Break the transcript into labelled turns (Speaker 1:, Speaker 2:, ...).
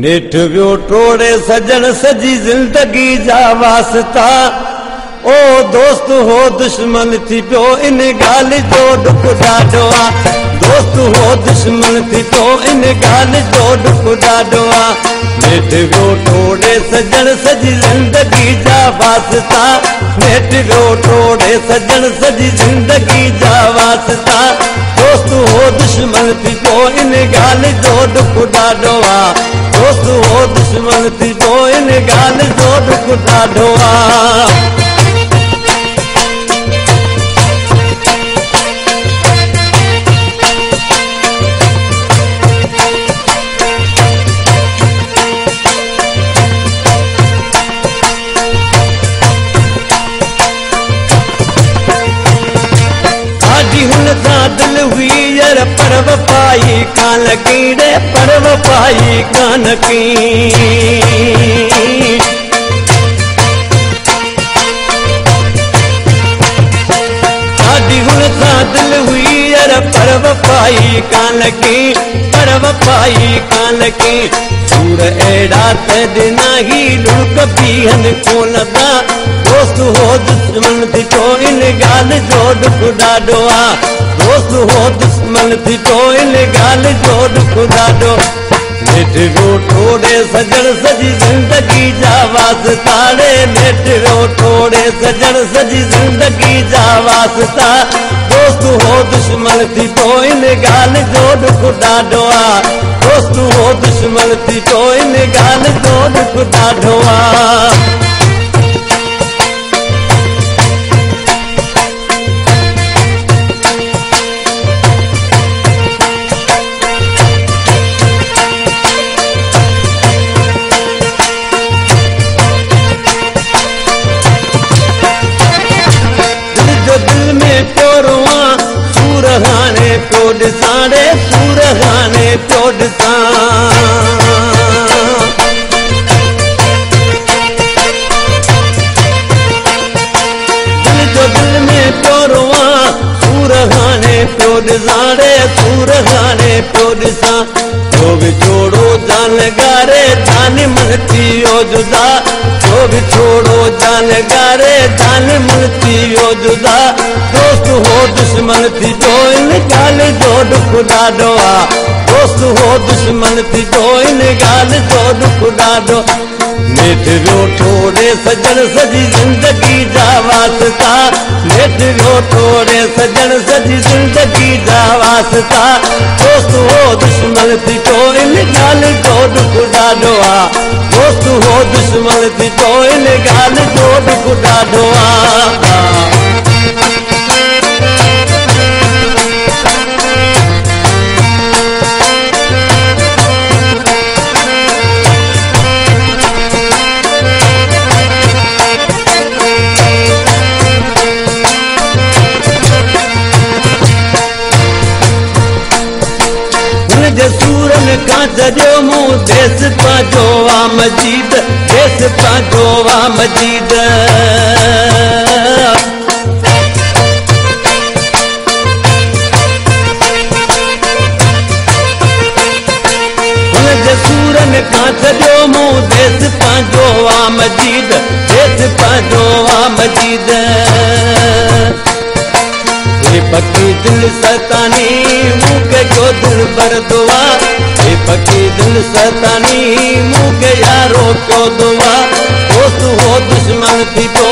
Speaker 1: नेठ वियो टोड़े सजन सजी जिंदगी जा वास्ता ओ दोस्त हो दुश्मन थी पियो इन ॻाल्हि जो डुख ॾाढो आ दोस्त हो दुश्मन थी पियो इन ॻाल्हि जो डुख ॾाढो आ नेठ वियो टोड़े सजन सजी जिंदगी जा वास्ता नेठ वियो टोड़े सजन सजी जिंदगी जा वास्ता दोस्त हो दुश्मन थी पियो इन ॻाल्हि जो डुख ॾाढो आ दोस्त हो दुश्मन थी पियो इन ॻाल्हि जो डुख ॾाढो आ दिल हुई यार परव पाई कान लगी रे परव पाई कान की दिल हुई यार परव पाई कान लगी परव पाई कान लगी सूर एड़ा दिना ही लुक पीहन को लगा दोस्त हो दुश्मन थी तो इन ॻाल्हि जो डुख ॾाढो आ दोस्त हो दुश्मन थी तो इन ॻाल्हि जो डुख ॾाढो नेठ वियो टोड़े सजन सजी जिंदगी जा वास्ता रे नेठ वियो टोड़े सजन सजी जिंदगी जा वास्ता दोस्त हो दुश्मन थी तो इन ॻाल्हि जो डुख ॾाढो आ दोस्त हो दुश्मन थी तो इन ॻाल्हि जो डुख ॾाढो आ सारे सूर गाने चोड दिल जो दिल में प्योरवा सूर गाने प्योड सारे सूर गाने प्योड सा जो भी छोड़ो जान गारे जान मन थियो जुदा जो भी छोड़ो जान गारे जान मन थियो जुदा दोस्त हो दुश्मन थी तो इन ॻाल्हि जो डुख ॾाढो आ दोस्त हो दुश्मन थी तो इन ॻाल्हि जो डुख ॾाढो नेठ वियो टोड़े सजन सजी जिंदगी जा वास्ता नेठ वियो टोड़े सजन सजी जिंदगी जा वास्ता दोस्त हो दुश्मन थी तो इन ॻाल्हि जो डुख ॾाढो आ दोस्त हो दुश्मन थी तो इन ॻाल्हि जो डुख ॾाढो आ सूरन का जॾो मूं देस पांजो आ मजीद देस पांजो आ मजीद सूरन का जॾो मूं देस पांजो आ मजीद देस पांजो आ मजीद पकी दिल सतानी मूंखे जो दिल भरदो आ पकी दिल सतानी मूंखे यारो कयो दुआ दोस्त हो दुश्मन थी तो